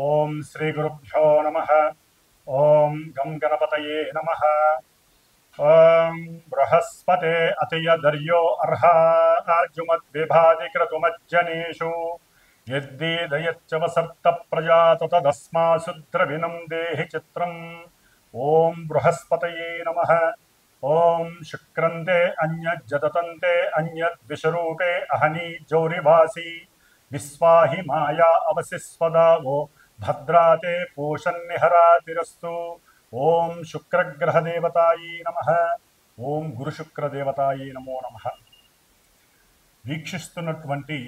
ఓం శ్రీ గురుభ్యో నమః. ఓం గం గణపతయే నమః. ఓం బృహస్పతే అతియదర్యో అర్హాజుమద్విభాతి క్రతుమజ్జనేషు యద్దీదయచ్చ వసర్త ప్రజాత తదస్మాసు ద్రవిణం దేహి చిత్రం. ఓం బృహస్పతయే నమః. ఓం శుక్రంతే అన్యజ్జతంతే అన్యద్విషరూపే అహనీ జౌరివాసి విశ్వాహి మాయా అవసిస్వదావో భద్రాతే పూషన్నిహరాతిరస్తు. ఓం శుక్రగ్రహదేవతాయే నమః. ఓం గురుశుక్రదేవతాయే నమో నమః. వీక్షిస్తున్నటువంటి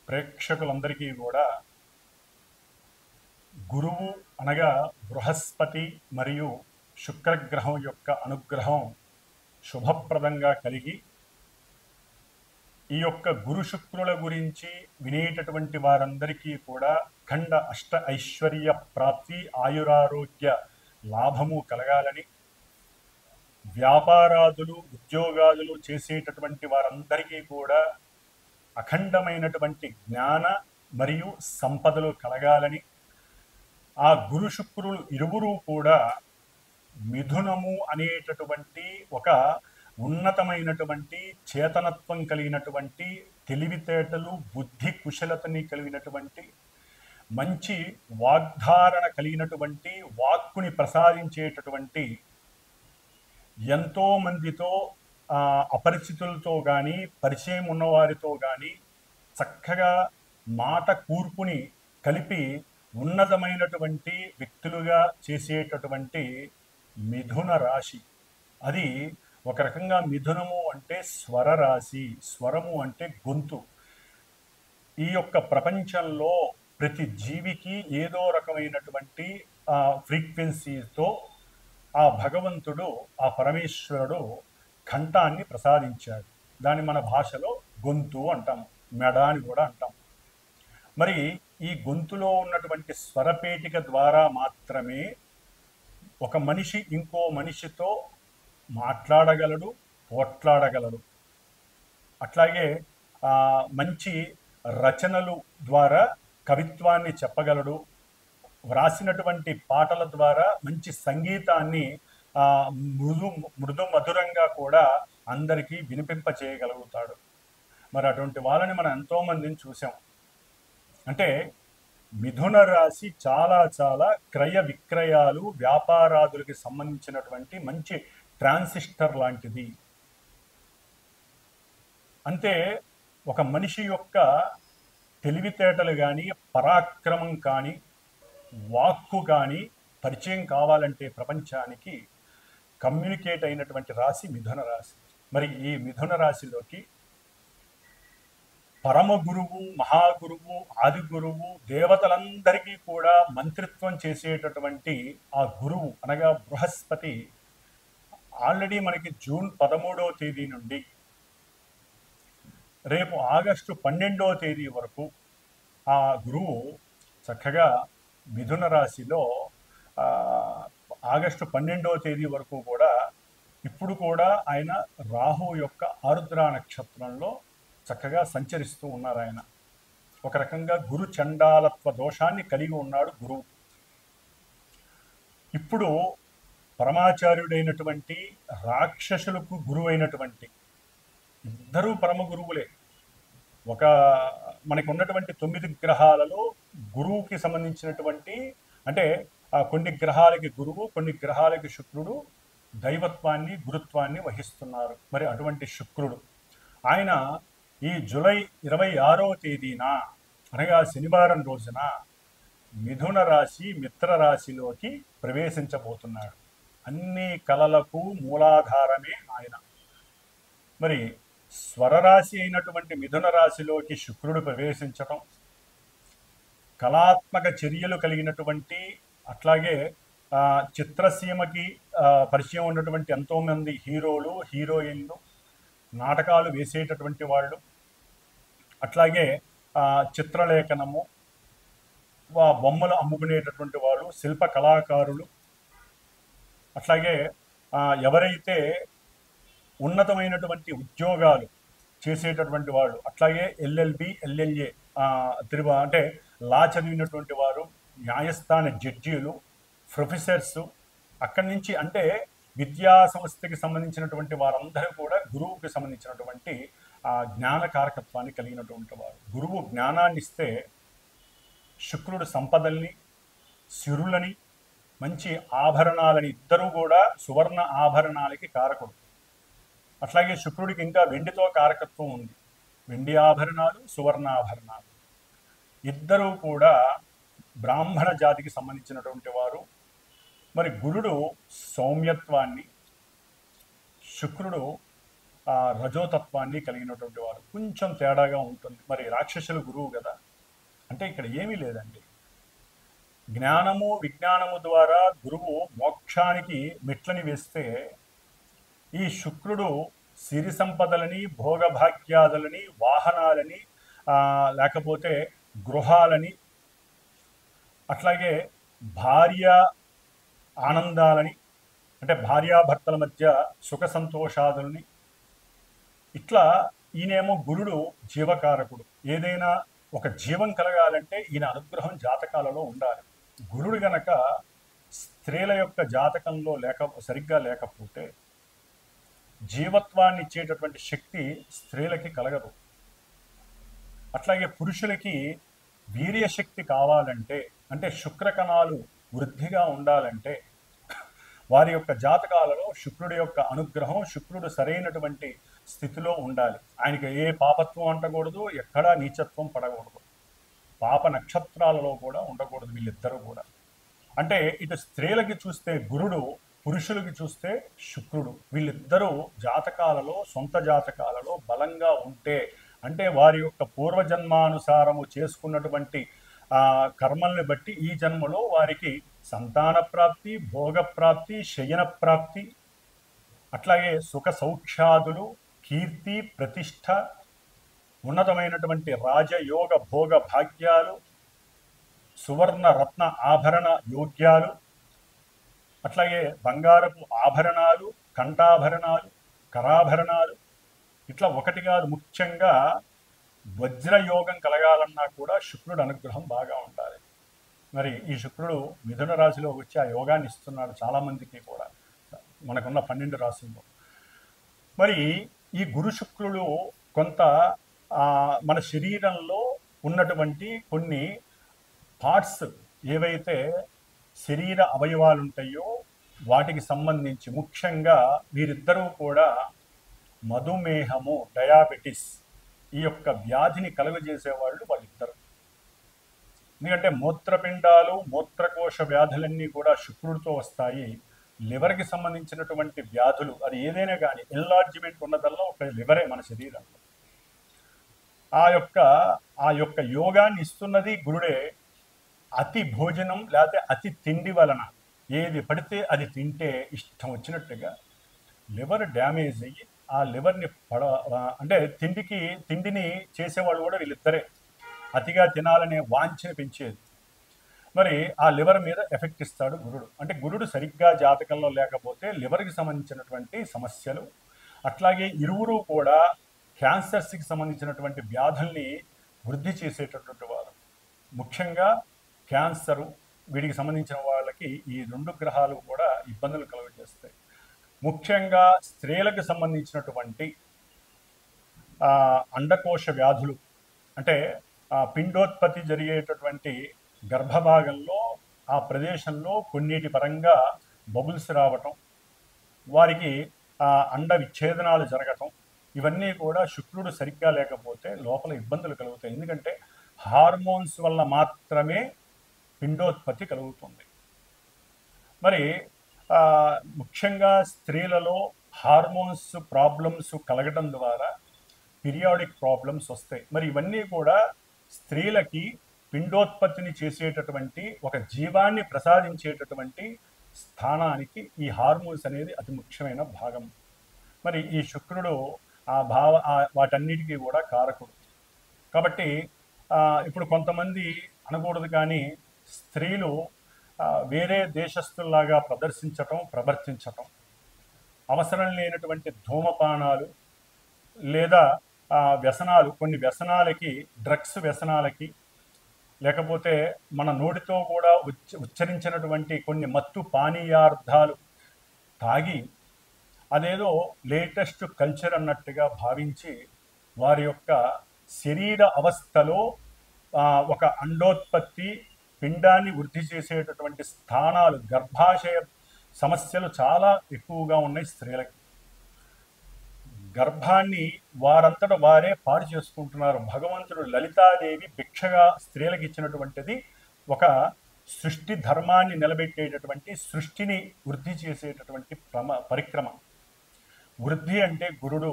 ప్రేక్షకులందరికీ కూడా గురువు అనగా బృహస్పతి మరియు శుక్రగ్రహం యొక్క అనుగ్రహం శుభప్రదంగా కలిగి ఈ యొక్క గురు శుక్రుల గురించి వినేటటువంటి వారందరికీ కూడా ఖండ అష్ట ఐశ్వర్య ప్రాప్తి, ఆయురారోగ్య లాభము కలగాలని, వ్యాపారాదులు ఉద్యోగాదులు చేసేటటువంటి వారందరికీ కూడా అఖండమైనటువంటి జ్ఞాన మరియు సంపదలు కలగాలని, ఆ గురు శుక్రులు ఇరువురు కూడా మిథునము అనేటటువంటి ఒక ఉన్నతమైనటువంటి చేతనత్వం కలిగినటువంటి, తెలివితేటలు బుద్ధి కుశలతని కలిగినటువంటి, మంచి వాగ్ధారణ కలిగినటువంటి, వాక్కుని ప్రసాదించేటటువంటి, ఎంతో మందితో అపరిచితులతో కానీ పరిచయం ఉన్నవారితో కానీ చక్కగా మాట కూర్పుని కలిపి ఉన్నతమైనటువంటి వ్యక్తులుగా చేసేటటువంటి మిథున రాశి. అది ఒక రకంగా మిథునము అంటే స్వర రాశి, స్వరము అంటే గొంతు. ఈ యొక్క ప్రపంచంలో ప్రతి జీవికి ఏదో రకమైనటువంటి ఫ్రీక్వెన్సీతో ఆ భగవంతుడు, ఆ పరమేశ్వరుడు కంఠాన్ని ప్రసాదించాడు. దాన్ని మన భాషలో గొంతు అంటాం, మెడ అని కూడా అంటాం. మరి ఈ గొంతులో ఉన్నటువంటి స్వరపేటిక ద్వారా మాత్రమే ఒక మనిషి ఇంకో మనిషితో మాట్లాడగలడు, పోట్లాడగలడు. అట్లాగే మంచి రచనలు ద్వారా కవిత్వాన్ని చెప్పగలడు. వ్రాసినటువంటి పాటల ద్వారా మంచి సంగీతాన్ని మృదు మధురంగా కూడా అందరికీ వినిపింపచేయగలుగుతాడు. మరి అటువంటి వాళ్ళని మనం ఎంతోమందిని చూసాం. అంటే మిథున రాశి చాలా చాలా క్రయ విక్రయాలు, వ్యాపారాదులకి సంబంధించినటువంటి మంచి ట్రాన్సిస్టర్ లాంటిది. అంటే ఒక మనిషి యొక్క తెలివితేటలు కానీ, పరాక్రమం కానీ, వాక్కు కానీ పరిచయం కావాలంటే ప్రపంచానికి కమ్యూనికేట్ అయినటువంటి రాశి మిథున రాశి. మరి ఈ మిథున రాశిలోకి పరమ గురువు, మహాగురువు, ఆది గురువు, దేవతలందరికీ కూడా మంత్రిత్వం చేసేటటువంటి ఆ గురువు అనగా బృహస్పతి ఆల్రెడీ మనకి జూన్ 13వ తేదీ నుండి రేపు ఆగస్టు 12వ తేదీ వరకు ఆ గురువు చక్కగా మిథున రాశిలో ఆగస్టు 12వ తేదీ వరకు కూడా ఇప్పుడు కూడా ఆయన రాహు యొక్క ఆరుద్ర నక్షత్రంలో చక్కగా సంచరిస్తూ ఉన్నారు. ఆయన ఒక రకంగా గురు చండాలత్వ దోషాన్ని కలిగి ఉన్నాడు గురువు. ఇప్పుడు పరమాచార్యుడైనటువంటి, రాక్షసులకు గురువు అయినటువంటి ఇద్దరూ పరమ గురువులే. మనకు ఉన్నటువంటి 9 గ్రహాలలో గురువుకి సంబంధించినటువంటి, అంటే కొన్ని గ్రహాలకి గురువు, కొన్ని గ్రహాలకి శుక్రుడు దైవత్వాన్ని, గురుత్వాన్ని వహిస్తున్నారు. మరి అటువంటి శుక్రుడు ఆయన ఈ జూలై 26వ తేదీన అనగా శనివారం రోజున మిథున రాశి మిత్ర రాశిలోకి ప్రవేశించబోతున్నాడు. అన్ని కళలకు మూలాధారమే ఆయన. మరి స్వరరాశి అయినటువంటి మిథున రాశిలోకి శుక్రుడు ప్రవేశించటం, కళాత్మక చర్యలు కలిగినటువంటి, అట్లాగే చిత్రసీమకి పరిచయం ఉన్నటువంటి ఎంతోమంది హీరోలు, హీరోయిన్లు, నాటకాలు వేసేటటువంటి వాళ్ళు, అట్లాగే చిత్రలేఖనము, బొమ్మలు అమ్ముకునేటటువంటి వాళ్ళు, శిల్ప కళాకారులు, అట్లాగే ఎవరైతే ఉన్నతమైనటువంటి ఉద్యోగాలు చేసేటటువంటి వాళ్ళు, అట్లాగే ఎల్ఎల్బి, ఎల్ఎల్ఏ అంటే లా చదివినటువంటి వారు, న్యాయస్థాన జడ్జీలు, ప్రొఫెసర్స్, అక్కడి నుంచి అంటే విద్యా సంస్థకి సంబంధించినటువంటి వారందరూ కూడా గురువుకి సంబంధించినటువంటి ఆ జ్ఞాన కారకత్వాన్ని కలిగినటువంటి వారు. గురువు జ్ఞానాన్ని ఇస్తే శుక్రుడు సంపదల్ని, సిరులని, మంచి ఆభరణాలని, ఇద్దరూ కూడా సువర్ణ ఆభరణాలకి కారకుడు. అట్లాగే శుక్రుడికి ఇంకా వెండితో కారకత్వం ఉంది. వెండి ఆభరణాలు, సువర్ణ ఆభరణాలు, ఇద్దరూ కూడా బ్రాహ్మణ జాతికి సంబంధించినటువంటి వారు. మరి గురుడు సౌమ్యత్వాన్ని, శుక్రుడు రజోతత్వాన్ని కలిగినటువంటి వారు. కొంచెం తేడాగా ఉంటుంది. మరి రాక్షసులు గురువు కదా, అంటే ఇక్కడ ఏమీ లేదండి. జ్ఞానము విజ్ఞానము ద్వారా గురువు మోక్షానికి మెట్లని వేస్తే, ఈ శుక్రుడు సిరి సంపదలని, భోగభాగ్యాదులని, వాహనాలని, లేకపోతే గృహాలని, అట్లాగే భార్య ఆనందాలని, అంటే భార్యాభర్తల మధ్య సుఖ సంతోషాదులని, ఇట్లా ఈయనేమో గురుడు జీవకారకుడు. ఏదైనా ఒక జీవం కలగాలంటే ఈయన అనుగ్రహం జాతకాలలో ఉండాలి. గురుడు గనక స్త్రీల యొక్క జాతకంలో సరిగ్గా లేకపోతే జీవత్వాన్ని ఇచ్చేటటువంటి శక్తి స్త్రీలకి కలగదు. అట్లాగే పురుషులకి వీర్యశక్తి కావాలంటే, అంటే శుక్రకణాలు వృద్ధిగా ఉండాలంటే వారి యొక్క జాతకాలలో శుక్రుడి యొక్క అనుగ్రహం, శుక్రుడు సరైనటువంటి స్థితిలో ఉండాలి. ఆయనకి ఏ పాపత్వం అంటకూడదు, ఎక్కడా నీచత్వం పడకూడదు, పాప నక్షత్రాలలో కూడా ఉండకూడదు వీళ్ళిద్దరూ కూడా. అంటే ఇటు స్త్రీలకి చూస్తే గురుడు, పురుషులకి చూస్తే శుక్రుడు. వీళ్ళిద్దరూ జాతకాలలో, సొంత జాతకాలలో బలంగా ఉంటే, అంటే వారి యొక్క పూర్వజన్మానుసారము చేసుకున్నటువంటి కర్మల్ని బట్టి ఈ జన్మలో వారికి సంతాన ప్రాప్తి, భోగప్రాప్తి, శయన ప్రాప్తి, అట్లాగే సుఖ సౌఖ్యాదులు, కీర్తి, ప్రతిష్ట, ఉన్నతమైనటువంటి రాజయోగ భోగ భాగ్యాలు, సువర్ణ రత్న ఆభరణ యోగ్యాలు, అట్లాగే బంగారపు ఆభరణాలు, కంఠాభరణాలు, కరాభరణాలు, ఇట్లా ఒకటి కాదు, ముఖ్యంగా వజ్రయోగం కలగాలన్నా కూడా శుక్రుడు అనుగ్రహం బాగా ఉండాలి. మరి ఈ శుక్రుడు మిథున రాశిలో వచ్చి ఆ యోగాన్ని ఇస్తున్నాడు చాలామందికి కూడా, మనకున్న 12 రాశుల్లో. మరి ఈ గురు శుక్రుడు కొంత మన శరీరంలో ఉన్నటువంటి కొన్ని పార్ట్స్ ఏవైతే శరీర అవయవాలు ఉంటాయో వాటికి సంబంధించి, ముఖ్యంగా వీరిద్దరూ కూడా మధుమేహము, డయాబెటిస్, ఈ యొక్క వ్యాధిని కలుగజేసేవాళ్ళు వాళ్ళిద్దరు. ఎందుకంటే మూత్రపిండాలు, మూత్రకోశ వ్యాధులన్నీ కూడా శుక్రుడితో వస్తాయి. లివర్కి సంబంధించినటువంటి వ్యాధులు, అది ఏదైనా కానీ ఎన్లార్జ్మెంట్ ఉన్నదల్లా ఒక లివరే మన శరీరంలో. ఆ యొక్క యోగాన్ని ఇస్తున్నది గురుడే. అతి భోజనం లేకపోతే అతి తిండి వలన ఏది పడితే అది తింటే ఇష్టం వచ్చినట్టుగా లివర్ డ్యామేజ్ అయ్యి ఆ లివర్ని అంటే తిండిని చేసేవాళ్ళు కూడా వీళ్ళిద్దరే. అతిగా తినాలనే వాంఛని పెంచేది. మరి ఆ లివర్ మీద ఎఫెక్ట్ ఇస్తాడు గురుడు. అంటే గురుడు సరిగ్గా జాతకంలో లేకపోతే లివర్కి సంబంధించినటువంటి సమస్యలు, అట్లాగే ఇరువురు కూడా క్యాన్సర్స్కి సంబంధించినటువంటి వ్యాధుల్ని వృద్ధి చేసేటటువంటి వారు. ముఖ్యంగా క్యాన్సరు, వీటికి సంబంధించిన వాళ్ళకి ఈ 2 గ్రహాలు కూడా ఇబ్బందులు కలుగజేస్తాయి. ముఖ్యంగా స్త్రీలకు సంబంధించినటువంటి అండకోశ వ్యాధులు, అంటే పిండోత్పత్తి జరిగేటటువంటి గర్భభాగంలో ఆ ప్రదేశంలో కొన్నిటి పరంగా బబుల్స్ రావటం, వారికి అండ విచ్ఛేదనాలు జరగటం, ఇవన్నీ కూడా శుక్రుడు సరిగ్గా లేకపోతే లోపల ఇబ్బందులు కలుగుతాయి. ఎందుకంటే హార్మోన్స్ వల్ల మాత్రమే పిండోత్పత్తి కలుగుతుంది. మరి ముఖ్యంగా స్త్రీలలో హార్మోన్స్ ప్రాబ్లమ్స్ కలగడం ద్వారా పీరియాడిక్ ప్రాబ్లమ్స్ వస్తాయి. మరి ఇవన్నీ కూడా స్త్రీలకి పిండోత్పత్తిని చేసేటటువంటి, ఒక జీవాన్ని ప్రసాదించేటటువంటి స్థానానికి ఈ హార్మోన్స్ అనేది అతి ముఖ్యమైన భాగం. మరి ఈ శుక్రుడు వాటన్నిటికీ కూడా కారకుడు. కాబట్టి ఇప్పుడు కొంతమంది అనకూడదు కానీ స్త్రీలు వేరే దేశస్తుల్లాగా ప్రవర్తించటం, అవసరం లేనటువంటి ధూమపానాలు లేదా వ్యసనాలు, కొన్ని వ్యసనాలకి, డ్రగ్స్ వ్యసనాలకి, లేకపోతే మన నోటితో కూడా ఉచ్చరించినటువంటి కొన్ని మత్తు పానీయార్థాలు తాగి అదేదో లేటెస్ట్ కల్చర్ అన్నట్టుగా భావించి వారి యొక్క శరీర అవస్థలో ఒక అండోత్పత్తి పిండాన్ని వృద్ధి చేసేటటువంటి స్థానాలు గర్భాశయ సమస్యలు చాలా ఎక్కువగా ఉన్నాయి స్త్రీలకి. గర్భాన్ని వారంతట వారే పాడు చేసుకుంటున్నారు. భగవంతుడు లలితాదేవి భిక్షగా స్త్రీలకు ఇచ్చినటువంటిది ఒక సృష్టి ధర్మాన్ని నిలబెట్టేటటువంటి, సృష్టిని వృద్ధి చేసేటటువంటి పరిక్రమ. వృద్ధి అంటే గురుడు,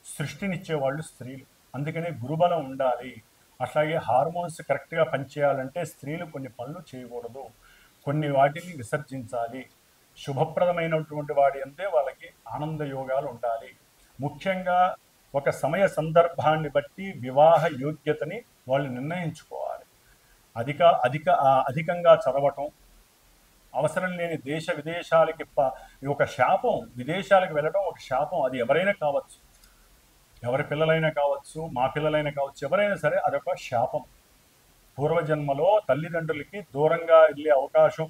సృష్టినిచ్చేవాళ్ళు స్త్రీలు. అందుకనే గురుబలం ఉండాలి. అట్లాగే హార్మోన్స్ కరెక్ట్గా పనిచేయాలంటే స్త్రీలు కొన్ని పనులు చేయకూడదు, కొన్ని వాటిని విసర్జించాలి. శుభప్రదమైనటువంటి వాడి అంతే వాళ్ళకి ఆనంద యోగాలు ఉండాలి. ముఖ్యంగా ఒక సమయ సందర్భాన్ని బట్టి వివాహ యోగ్యతని వాళ్ళు నిర్ణయించుకోవాలి. అధికంగా చదవటం, అవసరం లేని దేశ విదేశాలకి ఒక శాపం. విదేశాలకు వెళ్ళడం ఒక శాపం. అది ఎవరైనా కావచ్చు, ఎవరి పిల్లలైనా కావచ్చు, మా పిల్లలైనా కావచ్చు, ఎవరైనా సరే అదొక శాపం. పూర్వజన్మలో తల్లిదండ్రులకి దూరంగా వెళ్ళే అవకాశం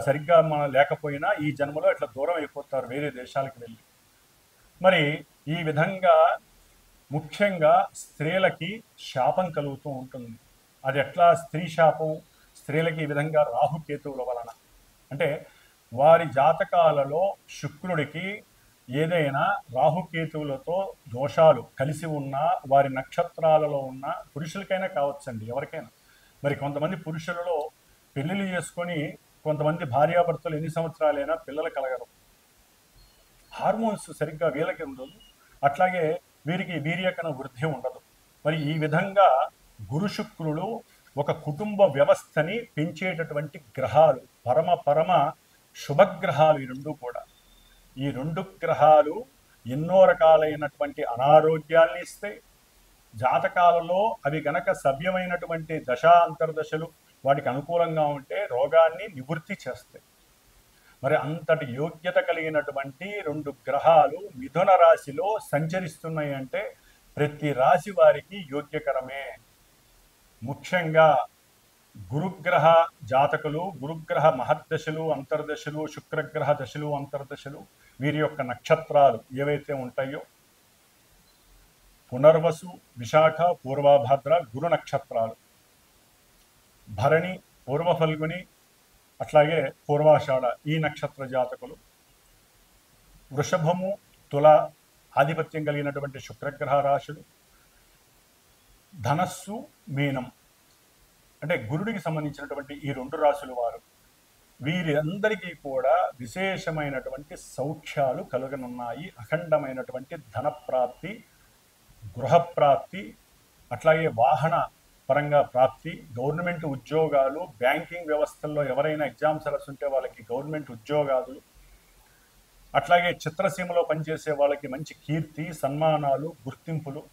సరిగ్గా లేకపోయినా ఈ జన్మలో ఇట్లా దూరం అయిపోతారు వేరే దేశాలకు వెళ్ళి. మరి ఈ విధంగా ముఖ్యంగా స్త్రీలకి శాపం కలుగుతూ ఉంటుంది. అది ఎట్లా స్త్రీ శాపం? స్త్రీలకి ఈ విధంగా రాహుకేతువుల వలన. అంటే వారి జాతకాలలో శుక్రుడికి ఏదైనా రాహుకేతువులతో దోషాలు కలిసి ఉన్నా, వారి నక్షత్రాలలో ఉన్న పురుషులకైనా కావచ్చండి, ఎవరికైనా. మరి కొంతమంది పురుషులలో పెళ్లిళ్ళు చేసుకొని కొంతమంది భార్యాభర్తలు ఎన్ని సంవత్సరాలైనా పిల్లలు కలగరు. హార్మోన్స్ సరిగ్గా వీళ్ళకి ఉండదు, అట్లాగే వీరికి వీర్యకణ వృద్ధి ఉండదు. మరి ఈ విధంగా గురు శుక్రులు ఒక కుటుంబ వ్యవస్థని పెంచేటటువంటి గ్రహాలు, పరమ శుభగ్రహాలు ఈ రెండు కూడా. ఈ రెండు గ్రహాలు ఎన్నో రకాలైనటువంటి అనారోగ్యాల్ని ఇస్తాయి. జాతకాలలో అవి గనక సభ్యమైనటువంటి దశా అంతర్దశలు వాటికి అనుకూలంగా ఉంటే రోగాన్ని నివృత్తి చేస్తాయి. మరి అంతటి యోగ్యత కలిగినటువంటి రెండు గ్రహాలు మిథున రాశిలో సంచరిస్తున్నాయి అంటే ప్రతి రాశి వారికి యోగ్యకరమే. ముఖ్యంగా గురుగ్రహ జాతకులు, గురుగ్రహ మహర్దశలు, అంతర్దశలు, శుక్రగ్రహ దశలు, అంతర్దశలు, వీరి యొక్క నక్షత్రాలు ఏవైతే ఉంటాయో పునర్వసు, విశాఖ, పూర్వభాద్ర గురు నక్షత్రాలు, భరణి, పూర్వ ఫల్గుని, అట్లాగే పూర్వాషాఢ ఈ నక్షత్ర జాతకులు, వృషభము, తుల ఆధిపత్యం కలిగినటువంటి శుక్రగ్రహ రాశులు, ధనస్సు, మీనం అంటే గురుడికి సంబంధించినటువంటి ఈ రెండు రాశులు వారు. వీరందరికీ కూడా విశేషమైనటువంటి సౌఖ్యాలు కలుగనున్నాయి. అఖండమైనటువంటి ధనప్రాప్తి, గృహప్రాప్తి, అట్లాగే వాహన పరంగా ప్రాప్తి, గవర్నమెంట్ ఉద్యోగాలు, బ్యాంకింగ్ వ్యవస్థల్లో ఎవరైనా ఎగ్జామ్స్ రాస్తుంటే వాళ్ళకి గవర్నమెంట్ ఉద్యోగాలు, అట్లాగే చిత్రసీమలో పనిచేసే వాళ్ళకి మంచి కీర్తి, సన్మానాలు, గుర్తింపులు,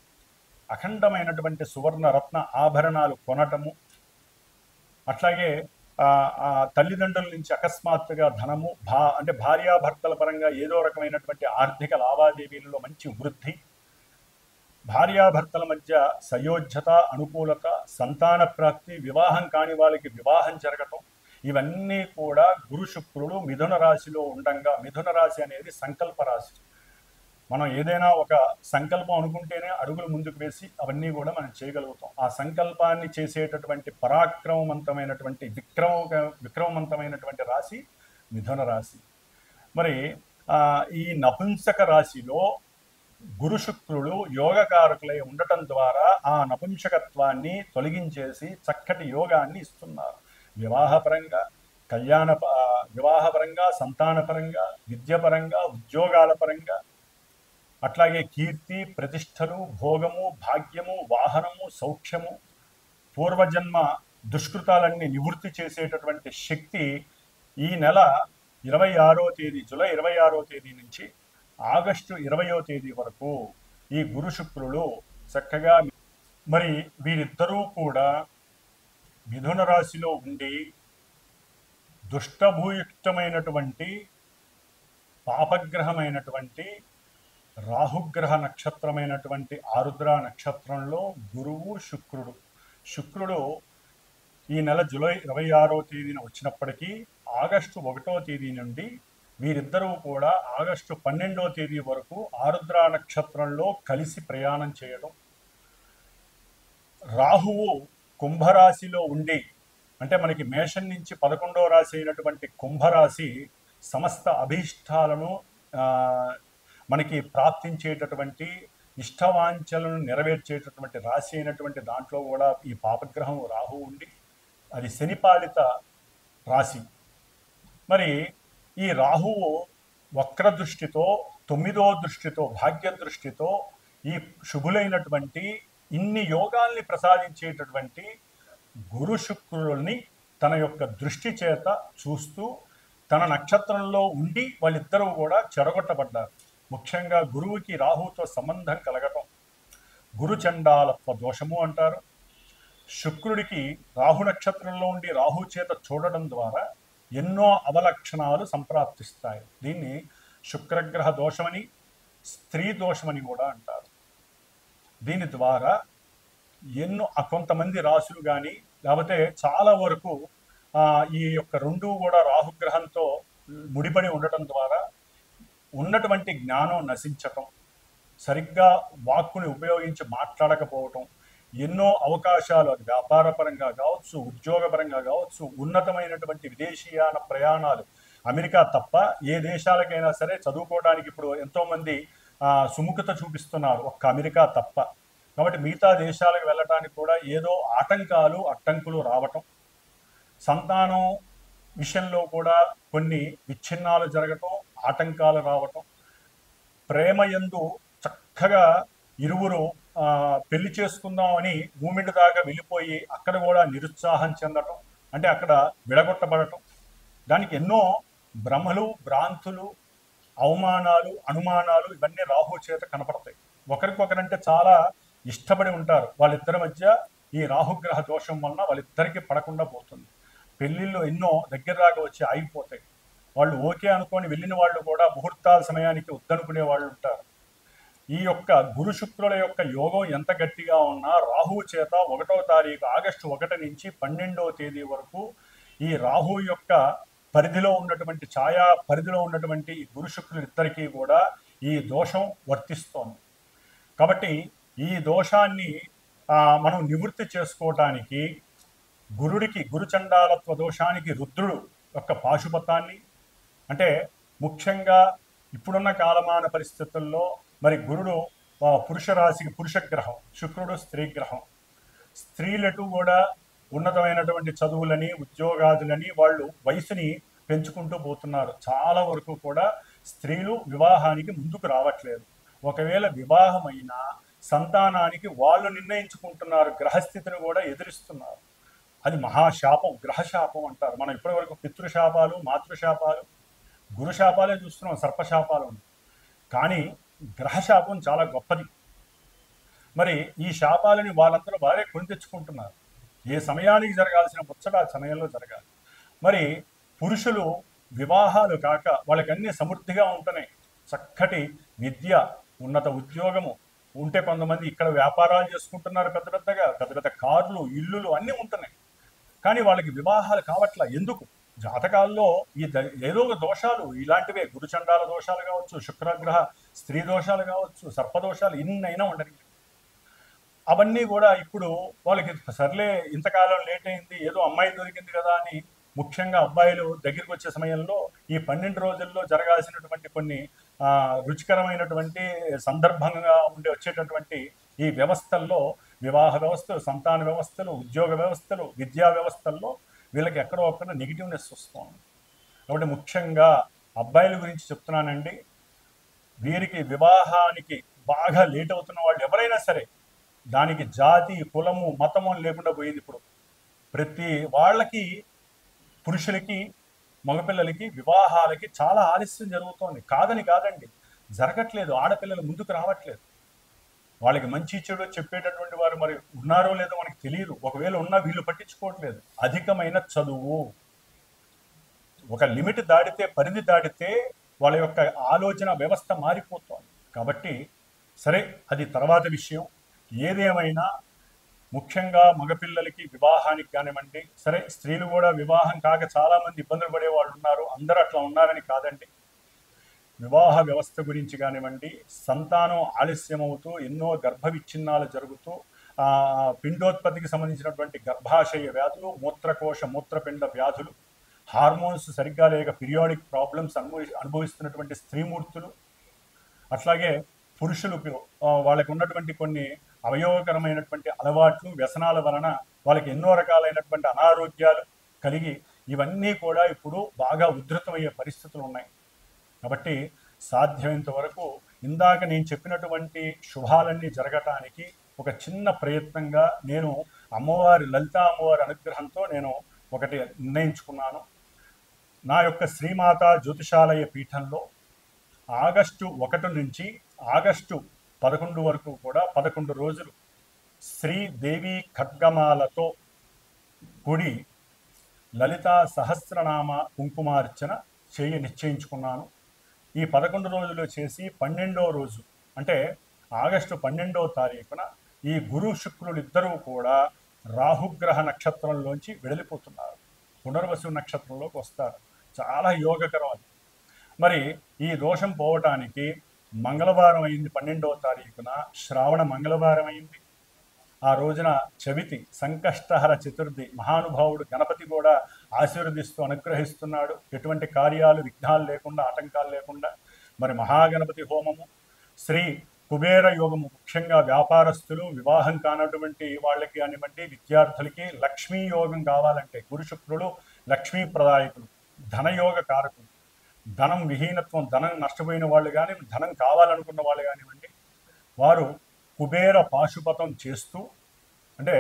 అఖండమైనటువంటి సువర్ణ రత్న ఆభరణాలు కొనటము, అట్లాగే తల్లిదండ్రుల నుంచి అకస్మాత్తుగా ధనము, అంటే భార్యాభర్తల పరంగా ఏదో రకమైనటువంటి ఆర్థిక లావాదేవీలలో మంచి వృద్ధి, భార్యాభర్తల మధ్య సయోధ్యత, అనుకూలత, సంతాన ప్రాప్తి, వివాహం కాని వాళ్ళకి వివాహం జరగటం, ఇవన్నీ కూడా గురు శుక్రుడు మిథున రాశిలో ఉండంగా. మిథున రాశి అనేది సంకల్ప రాశి. మనం ఏదైనా ఒక సంకల్పం అనుకుంటేనే అడుగులు ముందుకు వేసి అవన్నీ కూడా మనం చేయగలుగుతాం. ఆ సంకల్పాన్ని చేసేటటువంటి పరాక్రమవంతమైనటువంటి విక్రమవంతమైనటువంటి రాశి మిథున రాశి. మరి ఈ నపుంసక రాశిలో గురు శుక్రుడు యోగకారకులై ఉండటం ద్వారా ఆ నపుంసకత్వాన్ని తొలగించేసి చక్కటి యోగాన్ని ఇస్తున్నారు. వివాహపరంగా, వివాహపరంగా, సంతానపరంగా, విద్యపరంగా, ఉద్యోగాల పరంగా, అట్లాగే కీర్తి, ప్రతిష్టలు, భోగము, భాగ్యము, వాహనము, సౌఖ్యము, పూర్వజన్మ దుష్కృతాలన్నీ నివృత్తి చేసేటటువంటి శక్తి ఈ నెల 26వ తేదీ, జూలై 26వ తేదీ నుంచి ఆగస్టు 20వ తేదీ వరకు ఈ గురు శుక్రులు చక్కగా. మరి వీరిద్దరూ కూడా మిథున రాశిలో ఉండి దుష్టభూయుక్తమైనటువంటి పాపగ్రహమైనటువంటి రాహుగ్రహ నక్షత్రమైనటువంటి ఆరుద్ర నక్షత్రంలో గురువు, శుక్రుడు ఈ నెల జూలై 26వ తేదీన వచ్చినప్పటికీ ఆగస్టు 1వ తేదీ నుండి వీరిద్దరూ కూడా ఆగస్టు 12వ తేదీ వరకు ఆరుద్ర నక్షత్రంలో కలిసి ప్రయాణం చేయడం, రాహువు కుంభరాశిలో ఉండి, అంటే మనకి మేషం నుంచి 11వ రాశి అయినటువంటి కుంభరాశి సమస్త అభీష్టాలను మనకి ప్రాప్తించేటటువంటి ఇష్టవాంఛలను నెరవేర్చేటటువంటి రాశి అయినటువంటి దాంట్లో కూడా ఈ పాపగ్రహం రాహు ఉండి, అది శనిపాలిత రాశి. మరి ఈ రాహువు వక్ర దృష్టితో 9వ దృష్టితో భాగ్య దృష్టితో ఈ శుభులైనటువంటి ఇన్ని యోగాల్ని ప్రసాదించేటటువంటి గురు శుక్రుల్ని తన యొక్క దృష్టి చేత చూస్తూ తన నక్షత్రంలో ఉండి వాళ్ళిద్దరూ కూడా చెడగొట్టబడ్డారు. ముఖ్యంగా గురువుకి రాహుతో సంబంధం కలగటం గురుచండాలత్వ దోషము అంటారు. శుక్రుడికి రాహు నక్షత్రంలో ఉండి రాహు చేత చూడడం ద్వారా ఎన్నో అవలక్షణాలు సంప్రాప్తిస్తాయి. దీన్ని శుక్రగ్రహ దోషమని, స్త్రీ దోషమని కూడా అంటారు. దీని ద్వారా ఎన్నో కొంతమంది రాసులు కానీ లేకపోతే చాలా వరకు ఈ యొక్క రెండు కూడా రాహుగ్రహంతో ముడిపడి ఉండటం ద్వారా ఉన్నటువంటి జ్ఞానం నశించటం, సరిగ్గా వాక్కుని ఉపయోగించి మాట్లాడకపోవటం, ఎన్నో అవకాశాలు అది వ్యాపారపరంగా కావచ్చు, ఉద్యోగపరంగా కావచ్చు, ఉన్నతమైనటువంటి విదేశీయాన ప్రయాణాలు, అమెరికా తప్ప ఏ దేశాలకైనా సరే చదువుకోవడానికి ఇప్పుడు ఎంతోమంది సుముఖత చూపిస్తున్నారు, ఒక్క అమెరికా తప్ప. కాబట్టి మిగతా దేశాలకు వెళ్ళటానికి కూడా ఏదో ఆటంకాలు అడ్డంకులు రావటం, సంతానం విషయంలో కూడా కొన్ని విచ్ఛిన్నాలు జరగటం, ఆటంకాలు రావటం, ప్రేమయందు చక్కగా ఇరువురు పెళ్లి చేసుకుందామని మూమెంట్ దాకా వెళ్ళిపోయి అక్కడ కూడా నిరుత్సాహం చెందటం, అంటే అక్కడ విడగొట్టబడటం, దానికి ఎన్నో భ్రమలు, భ్రాంతులు, అవమానాలు, అనుమానాలు ఇవన్నీ రాహు చేత కనపడతాయి. ఒకరికొకరంటే చాలా ఇష్టపడి ఉంటారు, వాళ్ళిద్దరి మధ్య ఈ రాహుగ్రహ దోషం వలన వాళ్ళిద్దరికీ పడకుండా పోతుంది. పెళ్ళిళ్ళు ఎన్నో దగ్గర దాకా వచ్చి ఆగిపోతాయి. వాళ్ళు ఓకే అనుకొని వెళ్ళిన వాళ్ళు కూడా ముహూర్తాల సమయానికి వద్దనుకునే వాళ్ళు ఉంటారు. ఈ యొక్క గురు శుక్రుల యొక్క యోగం ఎంత గట్టిగా ఉన్నా రాహువు చేత 1వ తారీఖు ఆగస్టు 1 నుంచి 12వ తేదీ వరకు ఈ రాహు యొక్క పరిధిలో ఉన్నటువంటి ఛాయా పరిధిలో ఉన్నటువంటి ఈ గురు శుక్రులిద్దరికీ కూడా ఈ దోషం వర్తిస్తోంది. కాబట్టి ఈ దోషాన్ని మనం నివృత్తి చేసుకోవటానికి గురుడికి గురుచండాలత్వ దోషానికి రుద్రుడు యొక్క పాశుపతాన్ని, అంటే ముఖ్యంగా ఇప్పుడున్న కాలమాన పరిస్థితుల్లో మరి గురుడు పురుష రాశికి పురుషగ్రహం, శుక్రుడు స్త్రీగ్రహం. స్త్రీలటు కూడా ఉన్నతమైనటువంటి చదువులని, ఉద్యోగాదులని వాళ్ళు వయసుని పెంచుకుంటూ పోతున్నారు. చాలా వరకు కూడా స్త్రీలు వివాహానికి ముందుకు రావట్లేదు. ఒకవేళ వివాహమైనా సంతానానికి వాళ్ళు నిర్ణయించుకుంటున్నారు, గ్రహస్థితిని కూడా ఎదిరిస్తున్నారు. అది మహాశాపం, గ్రహశాపం అంటారు. మనం ఇప్పటివరకు పితృశాపాలు, మాతృశాపాలు, గురుశాపాలే చూస్తున్నాం, సర్పశాపాలు. కానీ గ్రహశాపం చాలా గొప్పది. మరి ఈ శాపాలని వాళ్ళందరూ వారే కొని తెచ్చుకుంటున్నారు. ఏ సమయానికి జరగాల్సిన ముచ్చట ఆ సమయంలో జరగాలి. మరి పురుషులు వివాహాలు కాక వాళ్ళకన్నీ సమృద్ధిగా ఉంటున్నాయి. చక్కటి విద్య, ఉన్నత ఉద్యోగము ఉంటే, కొంతమంది ఇక్కడ వ్యాపారాలు చేసుకుంటున్నారు, పెద్ద పెద్ద కార్లు, ఇల్లులు అన్నీ ఉంటున్నాయి. కానీ వాళ్ళకి వివాహాలు కావట్లా. ఎందుకు? జాతకాల్లో ఏదో ఒక దోషాలు ఇలాంటివే, గురుచండాల దోషాలు కావచ్చు, శుక్రగ్రహ స్త్రీ దోషాలు కావచ్చు, సర్పదోషాలు ఇన్నైనా ఉండని. అవన్నీ కూడా ఇప్పుడు వాళ్ళకి సర్లే ఇంతకాలం లేట్ అయింది, ఏదో అమ్మాయి దొరికింది కదా అని, ముఖ్యంగా అబ్బాయిలు దగ్గరికి వచ్చే సమయంలో ఈ 12 రోజుల్లో జరగాల్సినటువంటి కొన్ని రుచికరమైనటువంటి సందర్భంగా వచ్చేటటువంటి ఈ వ్యవస్థల్లో, వివాహ వ్యవస్థలు, సంతాన వ్యవస్థలు, ఉద్యోగ వ్యవస్థలు, విద్యా వ్యవస్థల్లో వీళ్ళకి ఎక్కడో ఒక్కడ నెగిటివ్నెస్ వస్తుంది. కాబట్టి ముఖ్యంగా అబ్బాయిల గురించి చెప్తున్నానండి. వీరికి వివాహానికి బాగా లేట్ అవుతున్న వాళ్ళు ఎవరైనా సరే, దానికి జాతి, కులము, మతము లేకుండా పోయింది. ఇప్పుడు ప్రతి వాళ్ళకి, పురుషులకి, మగపిల్లలకి వివాహాలకి చాలా ఆలస్యం జరుగుతోంది. కాదండి, జరగట్లేదు. ఆడపిల్లలు ముందుకు రావట్లేదు. వాళ్ళకి మంచి చెడు చెప్పేటటువంటి వారు మరి ఉన్నారో లేదో మనకి తెలియదు. ఒకవేళ ఉన్నా వీళ్ళు పట్టించుకోవట్లేదు. అధికమైన చదువు, ఒక లిమిట్ దాటితే, పరిధి దాటితే వాళ్ళ యొక్క ఆలోచన వ్యవస్థ మారిపోతోంది. కాబట్టి సరే, అది తర్వాత విషయం. ఏదేమైనా ముఖ్యంగా మగపిల్లలకి వివాహానికి కానివ్వండి, సరే స్త్రీలు కూడా వివాహం కాక చాలామంది ఇబ్బందులు పడే వాళ్ళు ఉన్నారు, అందరూ అట్లా ఉన్నారని కాదండి. వివాహ వ్యవస్థ గురించి కానివ్వండి, సంతానం ఆలస్యమవుతూ ఎన్నో గర్భ విచ్ఛిన్నాలు జరుగుతూ పిండోత్పత్తికి సంబంధించినటువంటి గర్భాశయ వ్యాధులు, మూత్రకోశ మూత్రపిండ వ్యాధులు, హార్మోన్స్ సరిగ్గా లేక పీరియాడిక్ ప్రాబ్లమ్స్ అనుభవిస్తున్నటువంటి స్త్రీమూర్తులు, అట్లాగే పురుషులకు వాళ్ళకి ఉన్నటువంటి కొన్ని అవయవకరమైనటువంటి అలవాట్లు, వ్యసనాల వలన వాళ్ళకి ఎన్నో రకాలైనటువంటి అనారోగ్యాలు కలిగి ఇవన్నీ కూడా ఇప్పుడు బాగా ఉధృతమయ్యే పరిస్థితులు ఉన్నాయి. కాబట్టి సాధ్యమైనంత వరకు ఇందాక నేను చెప్పినటువంటి శుభాలన్నీ జరగటానికి ఒక చిన్న ప్రయత్నంగా నేను లలితా అమ్మవారి అనుగ్రహంతో నేను ఒకటి నిర్ణయించుకున్నాను. నా యొక్క శ్రీమాత జ్యోతిషాలయ పీఠంలో ఆగస్టు 1 నుంచి ఆగస్టు 11 వరకు కూడా 11 రోజులు శ్రీదేవి ఖడ్గమాలతో కూడి లలితా సహస్రనామ కుంకుమార్చన నిశ్చయించుకున్నాను. ఈ 11 రోజులు చేసి 12వ రోజు అంటే ఆగస్టు 12వ తారీఖున ఈ గురు శుక్రులు ఇద్దరూ కూడా రాహుగ్రహ నక్షత్రంలోంచి వెడలిపోతున్నారు, పునర్వసు నక్షత్రంలోకి వస్తారు. చాలా యోగకరం అది. మరి ఈ దోషం పోవటానికి మంగళవారం అయింది, 12వ తారీఖున శ్రావణ మంగళవారం అయింది. ఆ రోజున చవితి, సంకష్టహర చతుర్థి, మహానుభావుడు గణపతి కూడా ఆశీర్వదిస్తూ అనుగ్రహిస్తున్నాడు, ఎటువంటి కార్యాలు విఘ్నాలు లేకుండా, ఆటంకాలు లేకుండా. మరి మహాగణపతి హోమము, శ్రీ కుబేర యోగము, ముఖ్యంగా వ్యాపారస్తులు, వివాహం కానటువంటి వాళ్ళకి కానివ్వండి, విద్యార్థులకి లక్ష్మీ యోగం కావాలంటే గురు శుక్రులు లక్ష్మీ ప్రదాయకులు, ధనయోగ కారకులు. ధనం విహీనత్వం, ధనం నష్టపోయిన వాళ్ళు కానీ, ధనం కావాలనుకున్న వాళ్ళు కానివ్వండి, వారు కుబేర పాశుపతం చేస్తూ, అంటే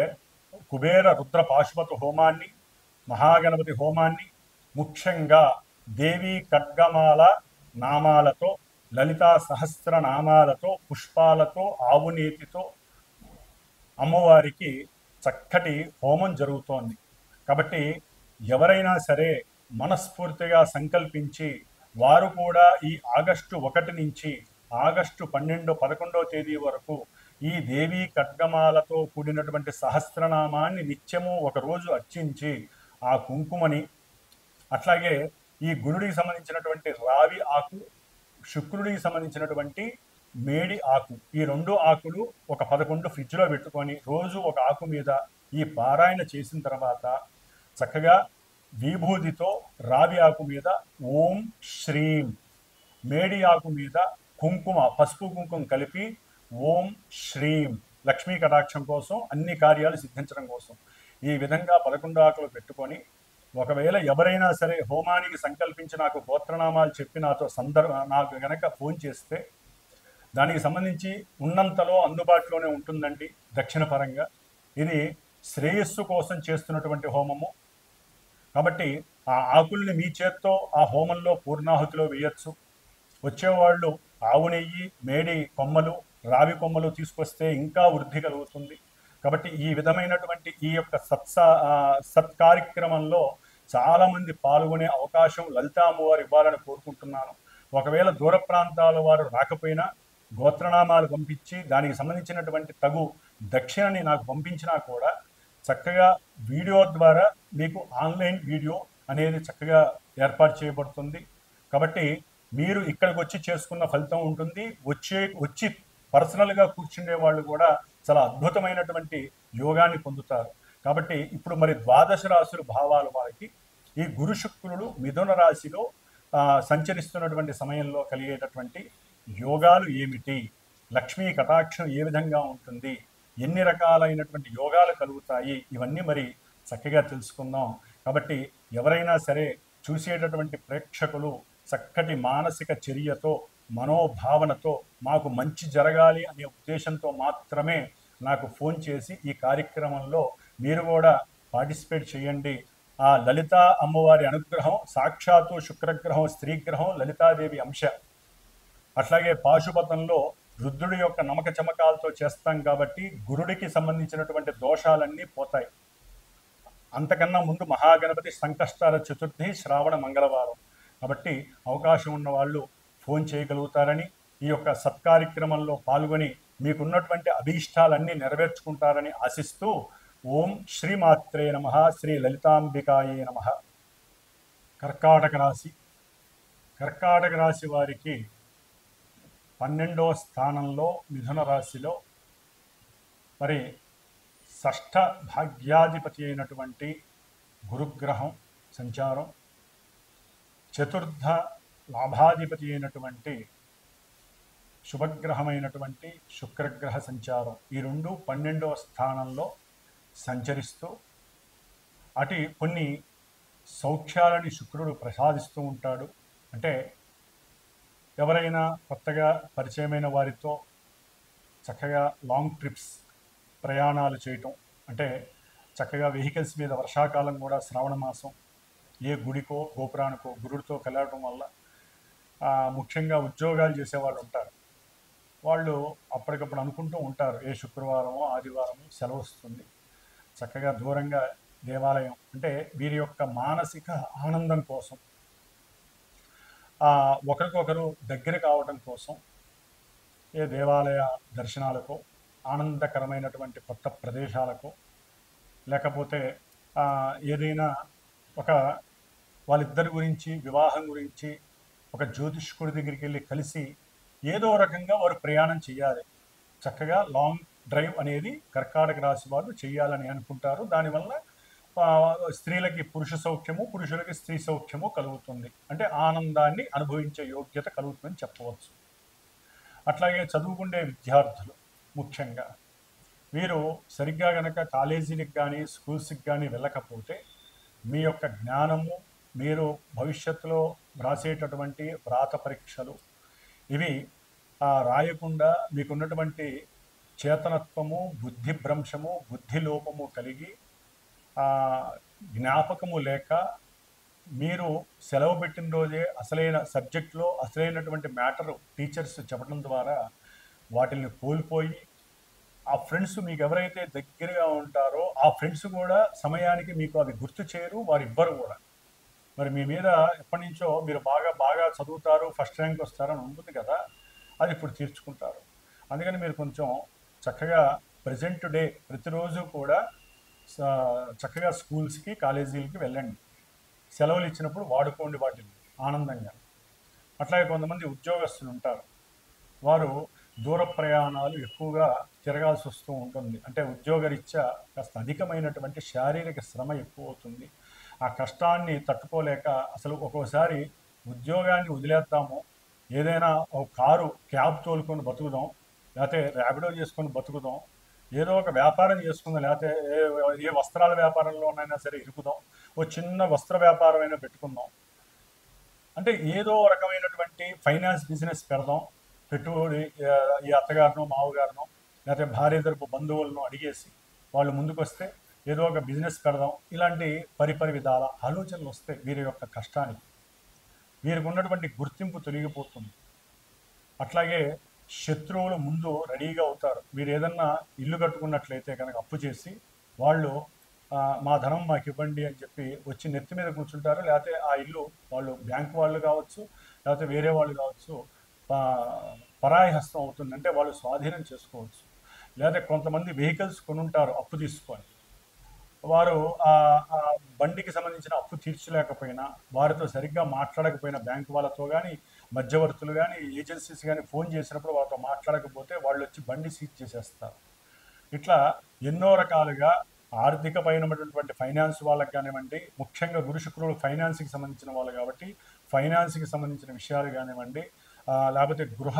కుబేర రుద్ర పాశుపత హోమాన్ని, మహాగణపతి హోమాన్ని, ముఖ్యంగా దేవి ఖడ్గమాల నామాలతో, లలితా సహస్ర నామాలతో, పుష్పాలతో, ఆవునేతితో అమ్మవారికి చక్కటి హోమం జరుగుతోంది. కాబట్టి ఎవరైనా సరే మనస్ఫూర్తిగా సంకల్పించి వారు కూడా ఈ ఆగస్టు 1 నుంచి ఆగస్టు 11వ తేదీ వరకు ఈ దేవీ ఖడ్గమాలతో కూడినటువంటి సహస్రనామాన్ని నిత్యము ఒకరోజు అర్చించి ఆ కుంకుమని, అట్లాగే ఈ గురుడికి సంబంధించినటువంటి రావి ఆకు, శుక్రుడికి సంబంధించినటువంటి మేడి ఆకు, ఈ 2 ఆకులు ఒక 11 ఫ్రిడ్జ్లో పెట్టుకొని రోజు ఒక ఆకు మీద ఈ పారాయణ చేసిన తర్వాత చక్కగా విభూతితో రావి ఆకు మీద ఓం శ్రీం, మేడి ఆకు మీద కుంకుమ, పసుపు కుంకుమ కలిపి ఓం శ్రీం, లక్ష్మీ కటాక్షం కోసం, అన్ని కార్యాలు సిద్ధించడం కోసం ఈ విధంగా 11 ఆకులు పెట్టుకొని, ఒకవేళ ఎవరైనా సరే హోమానికి సంకల్పించి నాకు గోత్రనామాలు చెప్పి నాకు గనక ఫోన్ చేస్తే దానికి సంబంధించి ఉన్నంతలో అందుబాటులోనే ఉంటుందండి. దక్షిణ పరంగా ఇది శ్రేయస్సు కోసం చేస్తున్నటువంటి హోమము కాబట్టి ఆ ఆకుల్ని మీ చేత్తో ఆ హోమంలో పూర్ణాహుతిలో వేయచ్చు. వచ్చేవాళ్ళు ఆవు నెయ్యి, మేడి కొమ్మలు, రావి కొమ్మలు తీసుకొస్తే ఇంకా వృద్ధి కలుగుతుంది. కాబట్టి ఈ విధమైనటువంటి ఈ యొక్క సత్కార్యక్రమంలో చాలామంది పాల్గొనే అవకాశం లలితా అమ్మవారు ఇవ్వాలని కోరుకుంటున్నాను. ఒకవేళ దూర ప్రాంతాల వారు రాకపోయినా గోత్రనామాలు పంపించి దానికి సంబంధించినటువంటి తగు దక్షిణని నాకు పంపించినా కూడా చక్కగా వీడియో ద్వారా మీకు ఆన్లైన్ వీడియో అనేది చక్కగా ఏర్పాటు చేయబడుతుంది. కాబట్టి మీరు ఇక్కడికి వచ్చి చేసుకున్న ఫలితం ఉంటుంది. వచ్చి పర్సనల్గా కూర్చుండే వాళ్ళు కూడా చాలా అద్భుతమైనటువంటి యోగాన్ని పొందుతారు. కాబట్టి ఇప్పుడు మరి ద్వాదశ రాశుల భావాలు వారికి ఈ గురు శుక్రులు మిథున రాశిలో సంచరిస్తున్నటువంటి సమయంలో కలిగేటటువంటి యోగాలు ఏమిటి, లక్ష్మీ కటాక్షం ఏ విధంగా ఉంటుంది, ఎన్ని రకాలైనటువంటి యోగాలు కలుగుతాయి, ఇవన్నీ మరి చక్కగా తెలుసుకుందాం. కాబట్టి ఎవరైనా సరే చూసేటటువంటి ప్రేక్షకులు చక్కటి మానసిక చర్యతో, మనోభావనతో మాకు మంచి జరగాలి అనే ఉద్దేశంతో మాత్రమే నాకు ఫోన్ చేసి ఈ కార్యక్రమంలో మీరు కూడా పార్టిసిపేట్ చేయండి. ఆ లలితా అమ్మవారి అనుగ్రహం, సాక్షాత్తు శుక్రగ్రహం, స్త్రీగ్రహం, లలితాదేవి అంశ, అట్లాగే పాశుపతంలో రుద్రుడి యొక్క నమక చమకాలతో చేస్తాం కాబట్టి గురుడికి సంబంధించినటువంటి దోషాలన్నీ పోతాయి. అంతకన్నా ముందు మహాగణపతి సంకష్టార చతుర్థి, శ్రావణ మంగళవారం. కాబట్టి అవకాశం ఉన్న వాళ్ళు ఫోన్ చేయగలుగుతారని, ఈ యొక్క సత్కార్యక్రమంలో పాల్గొని మీకున్నటువంటి అభీష్టాలన్నీ నెరవేర్చుకుంటారని ఆశిస్తూ ఓం శ్రీమాత్రే నమ, శ్రీ లలితాంబికాయే నమ. కర్కాటక రాశి. కర్కాటక రాశి వారికి 12వ స్థానంలో మిథున రాశిలో మరి షష్ఠ భాగ్యాధిపతి అయినటువంటి గురుగ్రహం సంచారం, చతుర్థ లాభాధిపతి అయినటువంటి శుభగ్రహమైనటువంటి శుక్రగ్రహ సంచారం, ఈ రెండు 12వ స్థానంలో సంచరిస్తూ అటు కొన్ని సౌఖ్యాలని శుక్రుడు ప్రసాదిస్తూ ఉంటాడు. అంటే ఎవరైనా కొత్తగా పరిచయమైన వారితో చక్కగా లాంగ్ ట్రిప్స్ ప్రయాణాలు చేయటం, అంటే చక్కగా వెహికల్స్ మీద వర్షాకాలం కూడా శ్రావణ మాసం ఏ గుడికో గోపురానికో గురుడితో కలవటం వల్ల ముఖ్యంగా ఉద్యోగాలు చేసేవాళ్ళు ఉంటారు. వాళ్ళు అప్పటికప్పుడు అనుకుంటూ ఉంటారు ఏ శుక్రవారమో ఆదివారమో సెలవు వస్తుంది, చక్కగా దూరంగా దేవాలయం, అంటే వీరి యొక్క మానసిక ఆనందం కోసం ఒకరికొకరు దగ్గర కావడం కోసం ఏ దేవాలయ దర్శనాలకో, ఆనందకరమైనటువంటి కొత్త ప్రదేశాలకు, లేకపోతే ఏదైనా ఒక వాళ్ళిద్దరి గురించి వివాహం గురించి ఒక జ్యోతిష్కుడి దగ్గరికి వెళ్ళి కలిసి ఏదో రకంగా వారు ప్రయాణం చేయాలి. చక్కగా లాంగ్ డ్రైవ్ అనేది కర్కాటక రాశి వారు చేయాలని అనుకుంటారు. దానివల్ల స్త్రీలకి పురుష సౌఖ్యము, పురుషులకి స్త్రీ సౌఖ్యము కలుగుతుంది. అంటే ఆనందాన్ని అనుభవించే యోగ్యత కలుగుతుందని చెప్పవచ్చు. అట్లాగే చదువుకునే విద్యార్థులు ముఖ్యంగా మీరు సరిగ్గా కనుక కాలేజీలకు కానీ స్కూల్స్కి కానీ వెళ్ళకపోతే మీ యొక్క జ్ఞానము, మీరు భవిష్యత్తులో వ్రాసేటటువంటి వ్రాత పరీక్షలు ఇవి రాయకుండా మీకున్నటువంటి చేతనత్వము, బుద్ధి భ్రంశము, బుద్ధి లోపము కలిగి జ్ఞాపకము లేక మీరు సెలవు పెట్టిన రోజే అసలైన సబ్జెక్టులో అసలైనటువంటి మ్యాటరు టీచర్స్ చెప్పడం ద్వారా వాటిని కోల్పోయి ఆ ఫ్రెండ్స్ మీకు ఎవరైతే దగ్గరగా ఉంటారో ఆ ఫ్రెండ్స్ కూడా సమయానికి మీకు అవి గుర్తు చేయరు, వారివ్వరు కూడా. మరి మీ మీద ఎప్పటి నుంచో మీరు బాగా చదువుతారు, ఫస్ట్ ర్యాంక్ వస్తారని ఉంటుంది కదా, అది ఇప్పుడు తీర్చుకుంటారు. అందుకని మీరు కొంచెం చక్కగా ప్రజెంట్ డే ప్రతిరోజు కూడా చక్కగా స్కూల్స్కి కాలేజీలకి వెళ్ళండి. సెలవులు ఇచ్చినప్పుడు వాడుకోండి వాటిని ఆనందంగా. అట్లాగే కొంతమంది ఉద్యోగస్తులు ఉంటారు, వారు దూర ప్రయాణాలు ఎక్కువగా తిరగాల్సి వస్తూ ఉంటుంది. అంటే ఉద్యోగరీత్యా కాస్త అధికమైనటువంటి శారీరక శ్రమ ఎక్కువ అవుతుంది. ఆ కష్టాన్ని తట్టుకోలేక అసలు ఒక్కోసారి ఉద్యోగాన్ని వదిలేద్దాము, ఏదైనా ఒక కారు క్యాబ్ తోలుకొని బతుకుదాం, లేకపోతే ర్యాపిడో చేసుకొని బతుకుదాం, ఏదో ఒక వ్యాపారం చేసుకుందాం, లేకపోతే ఏ వస్త్రాల వ్యాపారంలోనైనా సరే ఇరుకుదాం, ఓ చిన్న వస్త్ర వ్యాపారం అయినా పెట్టుకుందాం, అంటే ఏదో రకమైనటువంటి ఫైనాన్స్ బిజినెస్ పెడదాం, పెట్టుబడి ఈ అత్తగారినో మామగారినో లేకపోతే భార్య తరపు బంధువులను అడిగేసి వాళ్ళు ముందుకు వస్తే ఏదో ఒక బిజినెస్ పెడదాం, ఇలాంటి పరిపరి విధాల ఆలోచనలు వస్తే వీరి యొక్క కష్టానికి వీరికి ఉన్నటువంటి గుర్తింపు తొలగిపోతుంది. అట్లాగే శత్రువులు ముందు రెడీగా అవుతారు. మీరు ఏదన్నా ఇల్లు కట్టుకున్నట్లయితే కనుక అప్పు చేసి వాళ్ళు మా ధనం మాకు ఇవ్వండి అని చెప్పి వచ్చి నెత్తి మీద కూర్చుంటారు. లేకపోతే ఆ ఇల్లు వాళ్ళు బ్యాంక్ వాళ్ళు కావచ్చు, లేకపోతే వేరే వాళ్ళు కావచ్చు, పరాయి హస్తం అవుతుంది, అంటే వాళ్ళు స్వాధీనం చేసుకోవచ్చు. లేదా కొంతమంది వెహికల్స్ కొనుంటారు అప్పు తీసుకొని, వారు ఆ బండికి సంబంధించిన అప్పు తీర్చలేకపోయినా, వారితో సరిగ్గా మాట్లాడకపోయినా, బ్యాంకు వాళ్ళతో కానీ మధ్యవర్తులు కానీ ఏజెన్సీస్ కానీ ఫోన్ చేసినప్పుడు వాళ్ళతో మాట్లాడకపోతే వాళ్ళు వచ్చి బండి సీజ్ చేసేస్తారు. ఇట్లా ఎన్నో రకాలుగా ఆర్థికపైనటువంటి ఫైనాన్స్ వాళ్ళకి కానివ్వండి, ముఖ్యంగా గురు శుక్రుడు ఫైనాన్స్కి సంబంధించిన వాళ్ళు కాబట్టి ఫైనాన్స్కి సంబంధించిన విషయాలు కానివ్వండి, లేకపోతే గృహ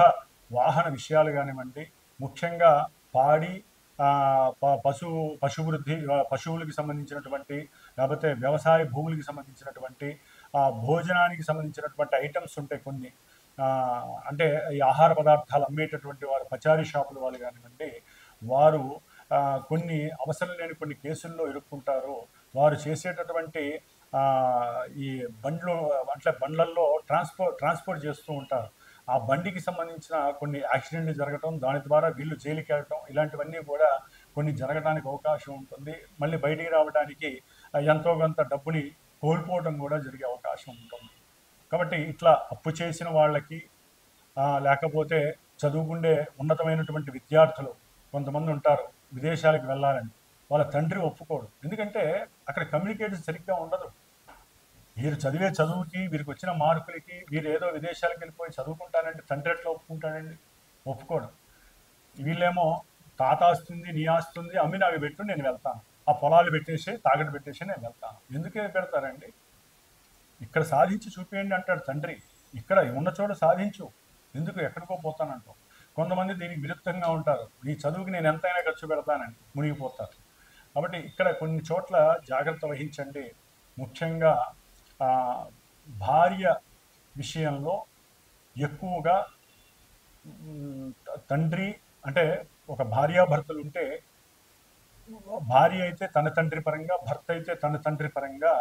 వాహన విషయాలు కానివ్వండి, ముఖ్యంగా పాడి పశువృద్ధి, పశువులకి సంబంధించినటువంటి, లేకపోతే వ్యవసాయ భూములకి సంబంధించినటువంటి, భోజనానికి సంబంధించినటువంటి ఐటమ్స్ ఉంటాయి కొన్ని, అంటే ఈ ఆహార పదార్థాలు అమ్మేటటువంటి వారు పచారీ షాపుల వాళ్ళు కానివ్వండి, వారు కొన్ని అవసరం లేని కొన్ని కేసుల్లో ఇరుక్కుంటారు. వారు చేసేటటువంటి ఈ బండ్లల్లో ట్రాన్స్పోర్ట్ చేస్తూ ఉంటారు. ఆ బండికి సంబంధించిన కొన్ని యాక్సిడెంట్లు జరగటం, దాని ద్వారా వీళ్ళు జైలుకి వెళ్ళటం, ఇలాంటివన్నీ కూడా కొన్ని జరగడానికి అవకాశం ఉంటుంది. మళ్ళీ బయటికి రావడానికి ఎంతో కొంత డబ్బుని కోల్పోవడం కూడా జరిగే అవకాశం ఉంటుంది. కాబట్టి ఇట్లా అప్పు చేసిన వాళ్ళకి, లేకపోతే చదువుకుండే ఉన్నతమైనటువంటి విద్యార్థులు కొంతమంది ఉంటారు విదేశాలకు వెళ్ళాలని, వాళ్ళ తండ్రి ఒప్పుకోడు. ఎందుకంటే అక్కడ కమ్యూనికేషన్ సరిగ్గా ఉండదు. వీరు చదివే చదువుకి, వీరికి వచ్చిన మార్కులకి, వీరు ఏదో విదేశాలకు వెళ్ళిపోయి చదువుకుంటానంటే తండ్రి ఎట్లా ఒప్పుకుంటానండి? ఒప్పుకోడు. వీళ్ళేమో తాత ఆస్తుంది, నీ ఆస్తుంది, అమ్మి నాకు పెట్టు, నేను వెళ్తాను, ఆ పొలాలు పెట్టేసి తాగట్టు పెట్టేసి నేను వెళ్తాను. ఎందుకే పెడతారండి? ఇక్కడ సాధించి చూపేయండి అంటాడు తండ్రి. ఇక్కడ ఉన్న చోట సాధించు, ఎందుకు ఎక్కడికో పోతానంటావు. కొంతమంది దీనికి విరుద్ధంగా ఉంటారు. నీ చదువుకి నేను ఎంతైనా ఖర్చు పెడతానని మునిగిపోతారు. కాబట్టి ఇక్కడ కొన్ని చోట్ల జాగ్రత్త వహించండి. ముఖ్యంగా భార్య విషయంలో ఎక్కువగా తండ్రి అంటే ఒక భార్యాభర్తలు ఉంటే, భార్య అయితే తన తండ్రి పరంగా, భర్త అయితే తన తండ్రి పరంగా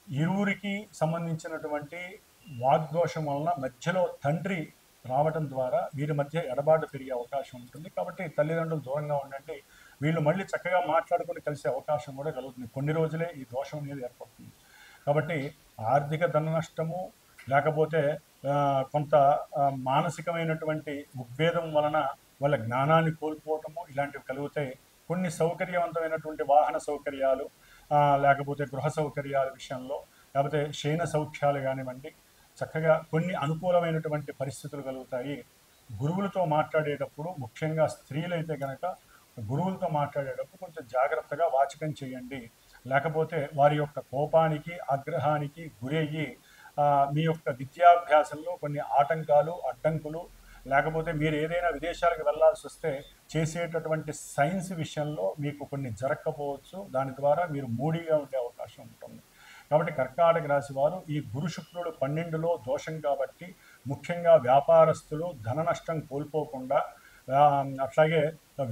ఇరువురికి సంబంధించినటువంటి వాగ్దోషం వలన మధ్యలో తండ్రి రావడం ద్వారా వీరి మధ్య ఎడబాటు పెరిగే అవకాశం ఉంటుంది. కాబట్టి తల్లిదండ్రులు దూరంగా ఉండండి. వీళ్ళు మళ్ళీ చక్కగా మాట్లాడుకొని కలిసే అవకాశం కూడా కలుగుతుంది. కొన్ని రోజులే ఈ దోషం అనేది ఏర్పడుతుంది. కాబట్టి ఆర్థిక ధన నష్టము, లేకపోతే కొంత మానసికమైనటువంటి ఉద్వేగం వలన వాళ్ళ జ్ఞానాన్ని కోల్పోవటము ఇలాంటివి కలుగుతాయి. కొన్ని సౌకర్యవంతమైనటువంటి వాహన సౌకర్యాలు, లేకపోతే గృహ సౌకర్యాల విషయంలో, లేకపోతే శయన సౌఖ్యాలు కానివ్వండి, చక్కగా కొన్ని అనుకూలమైనటువంటి పరిస్థితులు కలుగుతాయి. గురువులతో మాట్లాడేటప్పుడు, ముఖ్యంగా స్త్రీలైతే కనుక గురువులతో మాట్లాడేటప్పుడు కొంచెం జాగ్రత్తగా వాచకం చేయండి. లేకపోతే వారి యొక్క కోపానికి, ఆగ్రహానికి గురయ్యి మీ యొక్క విద్యాభ్యాసంలో కొన్ని ఆటంకాలు, అడ్డంకులు, లేకపోతే మీరు ఏదైనా విదేశాలకు వెళ్ళాల్సి వస్తే చేసేటటువంటి సైన్స్ విషయంలో మీకు కొన్ని జరగకపోవచ్చు. దాని ద్వారా మీరు మూడీగా ఉండే అవకాశం ఉంటుంది. కాబట్టి కర్కాటక రాశి వారు ఈ గురు శుక్రుడు 12లో దోషం కాబట్టి ముఖ్యంగా వ్యాపారస్తులు ధన నష్టం కోల్పోకుండా, అట్లాగే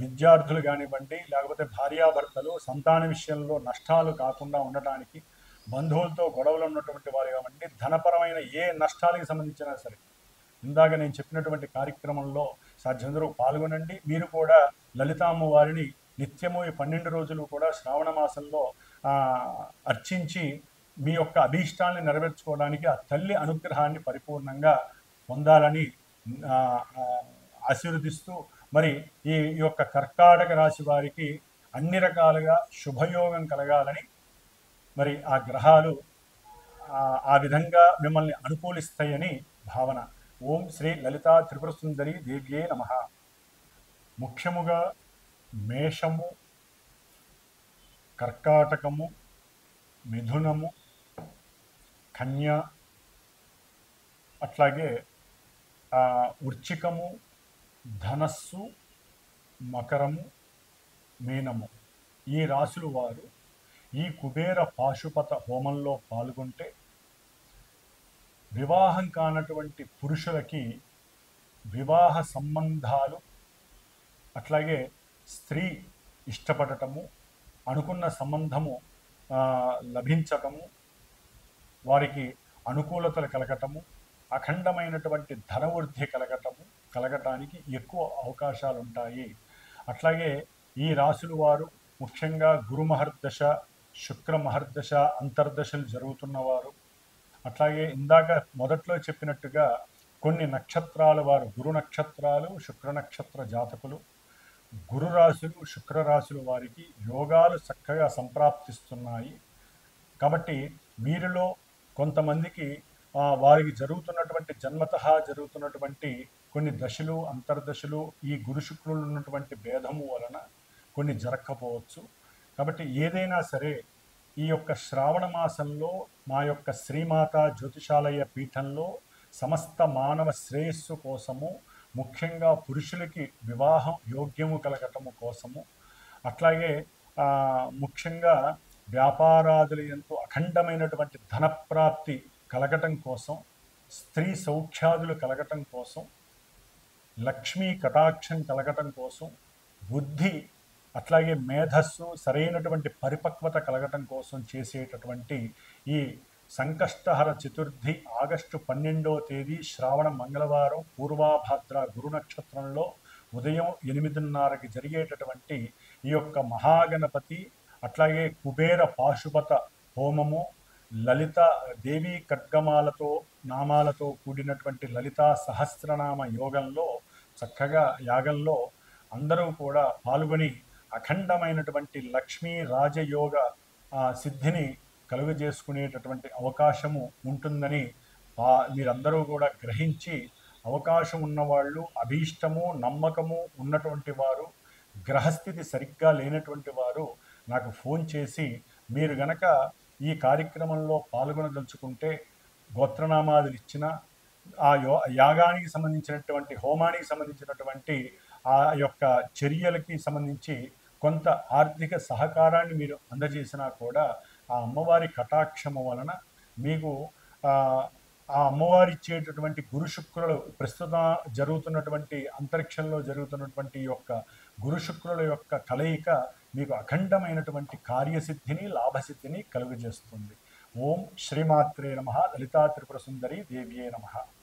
విద్యార్థులు కానివ్వండి, లేకపోతే భార్యాభర్తలు సంతాన విషయంలో నష్టాలు కాకుండా ఉండటానికి, బంధువులతో గొడవలు ఉన్నటువంటి వారు కావండి, ధనపరమైన ఏ నష్టాలకు సంబంధించినా సరే ఇందాక నేను చెప్పినటువంటి కార్యక్రమంలో సాధ్యందరూ పాల్గొనండి. మీరు కూడా లలితామ్మ వారిని నిత్యము ఈ 12 రోజులు కూడా శ్రావణ మాసంలో అర్చించి మీ యొక్క అభీష్టాన్ని నెరవేర్చుకోవడానికి ఆ తల్లి అనుగ్రహాన్ని పరిపూర్ణంగా పొందాలని ఆశీర్వదిస్తూ, మరి ఈ యొక్క కర్కాటక రాశి వారికి అన్ని రకాలుగా శుభయోగం కలగాలని, మరి ఆ గ్రహాలు ఆ విధంగా మిమ్మల్ని అనుకూలిస్తాయని భావన. ఓం శ్రీ లలితా త్రిపుర సుందరి దేవ్యే నమః. ముఖ్యముగా మేషము, కర్కాటకము, మిథునము, కన్య, అట్లాగే వృశ్చికము, ధనస్సు, మకరము, మీనము, ఈ రాశులు వారు ఈ కుబేర పాశుపత హోమంలో పాల్గొంటే వివాహం కానటువంటి పురుషులకి వివాహ సంబంధాలు, అట్లాగే స్త్రీ ఇష్టపడటము, అనుకున్న సంబంధము లభించటము, వారికి అనుకూలతలు కలగటము, అఖండమైనటువంటి ధనవృద్ధి కలగటానికి ఎక్కువ అవకాశాలు ఉంటాయి. అట్లాగే ఈ రాశుల వారు ముఖ్యంగా గురు మహర్దశ, శుక్ర మహర్దశ అంతర్దశలు జరుగుతున్నవారు, అట్లాగే ఇందాక మొదట్లో చెప్పినట్టుగా కొన్ని నక్షత్రాల వారు, గురు నక్షత్రాలు, శుక్ర నక్షత్ర జాతకులు, గురు రాశులు, శుక్ర రాశుల వారికి యోగాలు చక్కగా సంప్రాప్తిస్తున్నాయి. కాబట్టి వీరిలో కొంతమందికి వారికి జరుగుతున్నటువంటి జన్మతః జరుగుతున్నటువంటి కొన్ని దశలు, అంతర్దశలు ఈ గురు శుక్రులు ఉన్నటువంటి భేదము వలన కొన్ని జరగకపోవచ్చు. కాబట్టి ఏదైనా సరే ఈ యొక్క శ్రావణ మాసంలో మా యొక్క శ్రీమాత జ్యోతిషాలయ పీఠంలో సమస్త మానవ శ్రేయస్సు కోసము, ముఖ్యంగా పురుషులకి వివాహం యోగ్యము కలగటము కోసము, అట్లాగే ముఖ్యంగా వ్యాపారాదులు ఎంతో అఖండమైనటువంటి ధనప్రాప్తి కలగటం కోసం, స్త్రీ సౌఖ్యాదులు కలగటం కోసం, లక్ష్మీ కటాక్షం కలగటం కోసం, బుద్ధి అట్లాగే మేధస్సు సరైనటువంటి పరిపక్వత కలగటం కోసం చేసేటటువంటి ఈ సంకష్టహర చతుర్థి ఆగస్టు 12వ తేదీ శ్రావణ మంగళవారం పూర్వాభాద్ర గురు నక్షత్రంలో ఉదయం 8:30కి జరిగేటటువంటి ఈ యొక్క మహాగణపతి, అట్లాగే కుబేర పాశుపత హోమము, లలిత దేవీ ఖడ్గమాలతో నామాలతో కూడినటువంటి లలితా సహస్రనామ యోగంలో చక్కగా యాగంలో అందరూ కూడా పాల్గొని అఖండమైనటువంటి లక్ష్మీ రాజయోగ సిద్ధిని కలుగజేసుకునేటటువంటి అవకాశము ఉంటుందని మీరందరూ కూడా గ్రహించి, అవకాశం ఉన్నవాళ్ళు, అభీష్టము నమ్మకము ఉన్నటువంటి వారు, గ్రహస్థితి సరిగ్గా లేనటువంటి వారు నాకు ఫోన్ చేసి మీరు గనక ఈ కార్యక్రమంలో పాల్గొనదలుచుకుంటే గోత్రనామాదులు ఇచ్చిన ఆ యాగానికి సంబంధించినటువంటి హోమానికి సంబంధించినటువంటి ఆ యొక్క చర్యలకి సంబంధించి కొంత ఆర్థిక సహకారాన్ని మీరు అందజేసినా కూడా ఆ అమ్మవారి కటాక్షము వలన మీకు ఆ అమ్మవారి ఇచ్చేటటువంటి గురు శుక్రులు ప్రస్తుతం జరుగుతున్నటువంటి అంతరిక్షంలో జరుగుతున్నటువంటి యొక్క గురు శుక్రుల యొక్క కలయిక మీకు అఖండమైనటువంటి కార్యసిద్ధిని లాభసిద్ధిని కలుగజేస్తుంది. ఓం శ్రీమాత్రే నమః. లలితా త్రిపుర సుందరి దేవ్యే నమః.